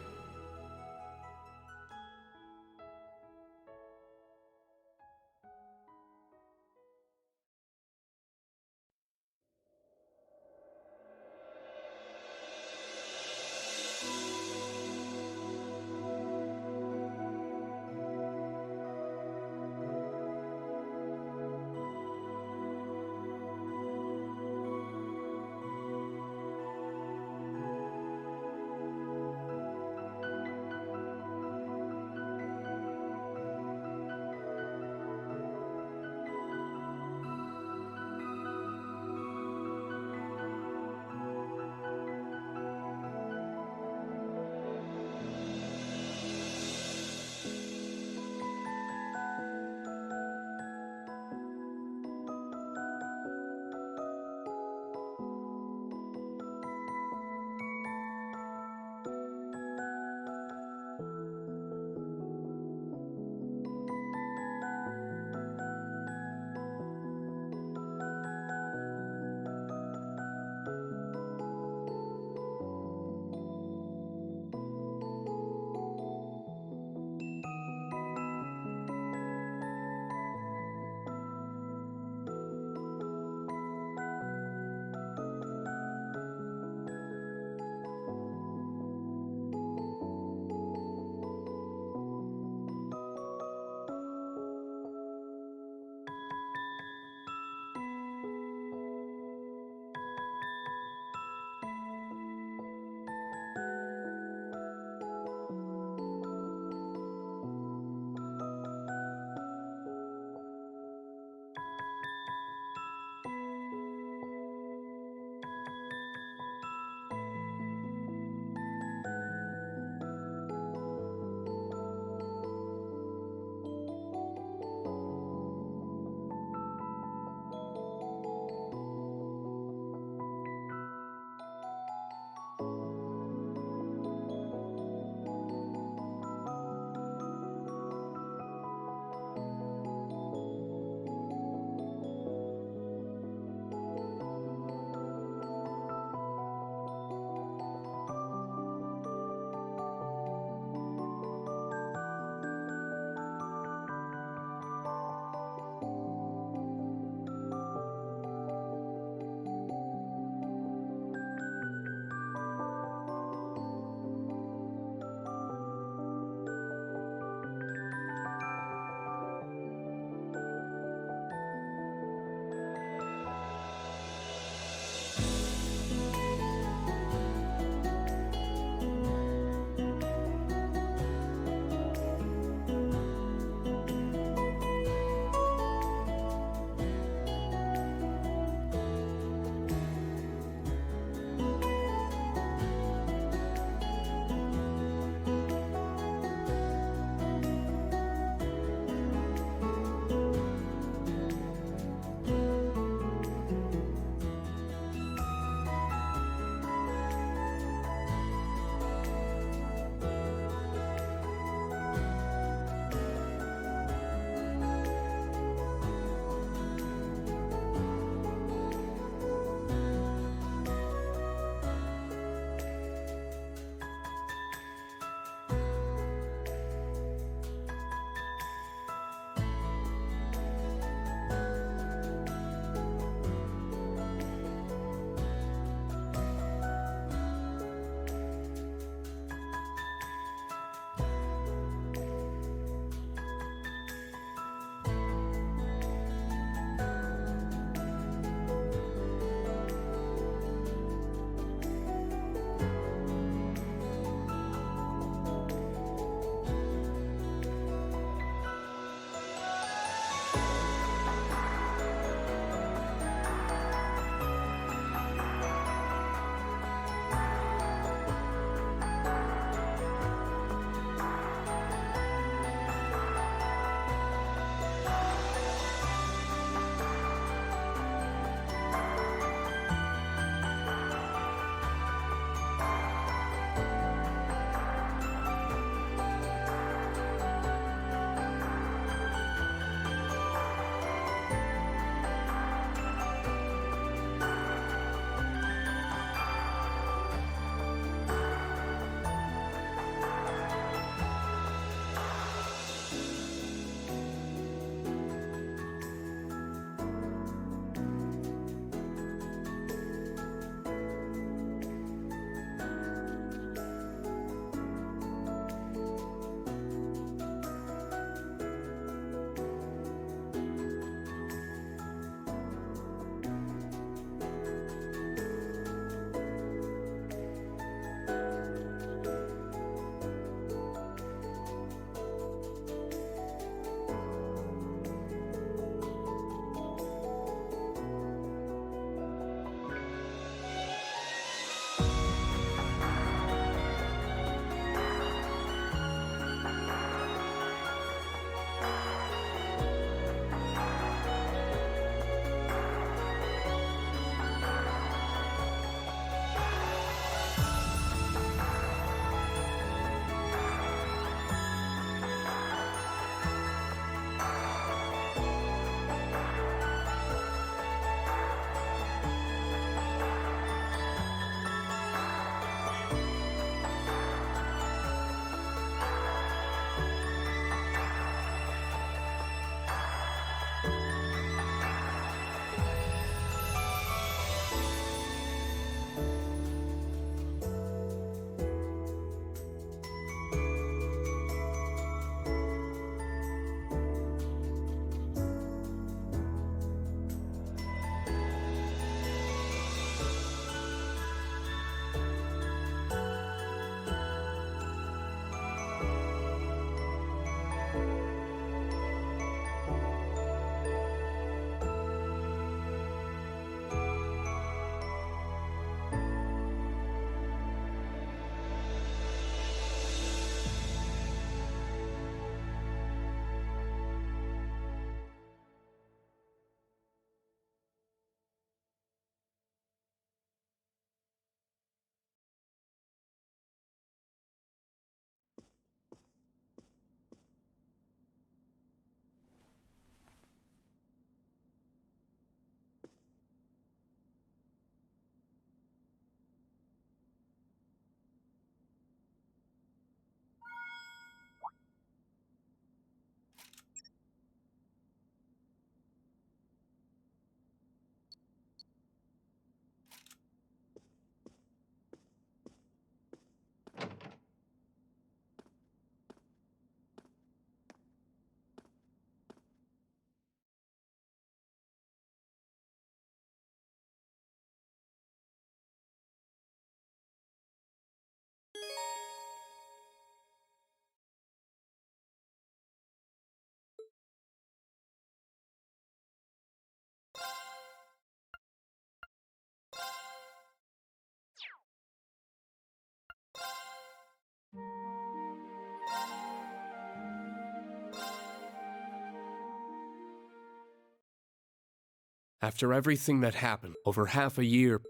After everything that happened, over half a year.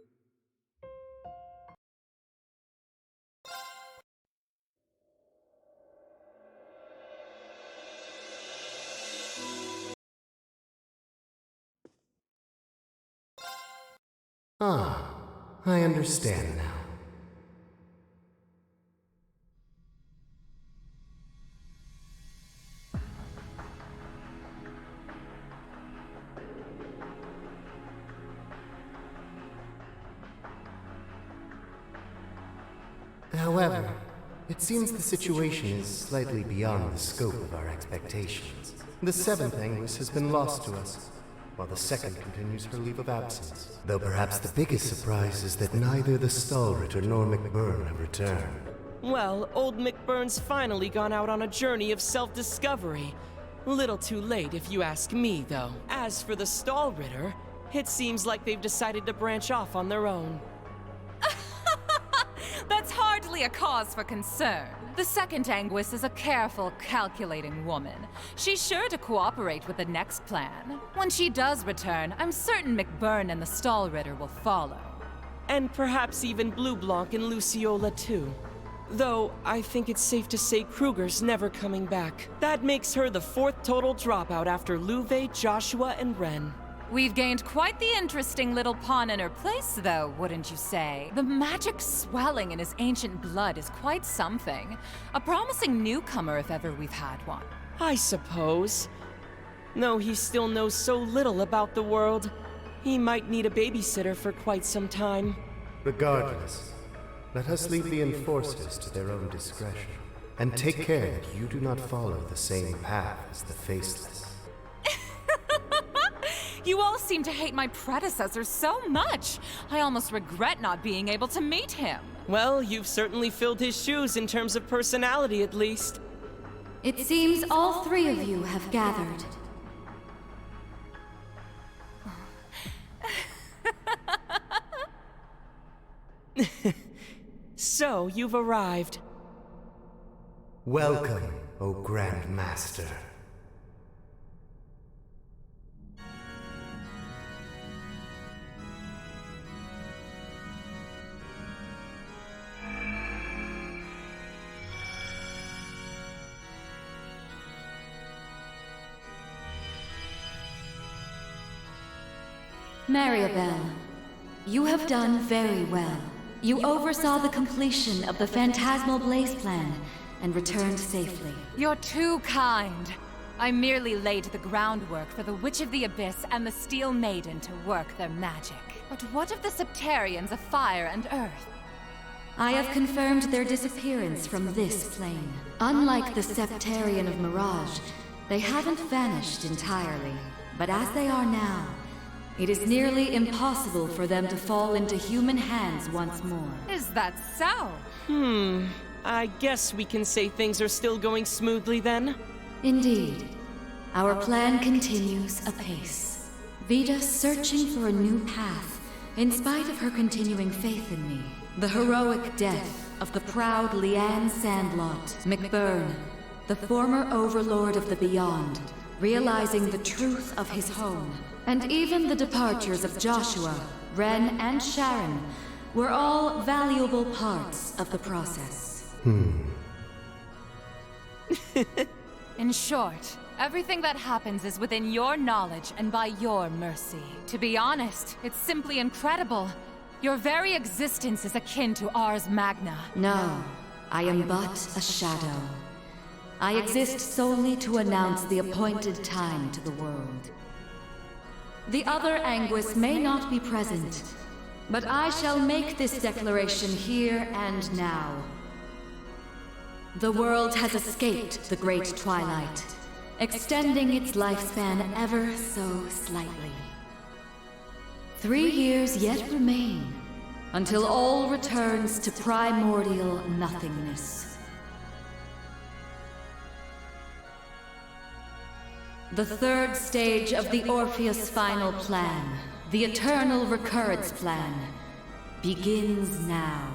Ah, I understand now. However, it seems the situation is slightly beyond the scope of our expectations. The seventh Anguis has been lost to us, while the second continues her leave of absence. Though perhaps the biggest surprise is that neither the Stallritter nor McBurn have returned. Well, old McBurn's finally gone out on a journey of self-discovery. Little too late if you ask me, though. As for the Stallritter, it seems like they've decided to branch off on their own. That's hardly a cause for concern. The second Anguis is a careful, calculating woman. She's sure to cooperate with the next plan. When she does return, I'm certain McBurn and the Stallritter will follow. And perhaps even Blue Blanc and Luciola too. Though, I think it's safe to say Kruger's never coming back. That makes her the fourth total dropout after Louve, Joshua, and Ren. We've gained quite the interesting little pawn in her place, though, wouldn't you say? The magic swelling in his ancient blood is quite something. A promising newcomer if ever we've had one. I suppose. Though he still knows so little about the world, he might need a babysitter for quite some time. Regardless, let us leave the enforcers to their own discretion, and take care that you do not follow the same path as the Faceless. You all seem to hate my predecessor so much. I almost regret not being able to meet him. Well, you've certainly filled his shoes in terms of personality, at least. It seems all three of you have gathered. So, you've arrived. Welcome, O Grand Master. Maribel, you have done very well. You oversaw the completion of the Phantasmal Blaze plan and returned safely. You're too kind. I merely laid the groundwork for the Witch of the Abyss and the Steel Maiden to work their magic. But what of the Septarians of Fire and Earth? I have confirmed their disappearance from this plane. Unlike the Septarian of Mirage, they haven't vanished entirely. But as they are now, it is nearly impossible for them to fall into human hands once more. Is that so? I guess we can say things are still going smoothly then? Indeed. Our plan continues apace. Vida searching for a new path, in spite of her continuing faith in me. The heroic death of the proud Leanne Sandlot, McBurn, the former overlord of the Beyond, realizing the truth of his home. And even the departures of Joshua, Ren, and Sharon were all valuable parts of the process. In short, everything that happens is within your knowledge and by your mercy. To be honest, it's simply incredible. Your very existence is akin to Ars Magna. No, I am but a shadow. I exist solely to announce the appointed time to the world. The other Anguis may not be present, but I shall make this declaration here and now. The world has escaped the Great Twilight, extending its lifespan ever so slightly. 3 years yet remain, until all returns to primordial nothingness. The third stage of the Orpheus final plan, the Eternal Recurrence plan, begins now.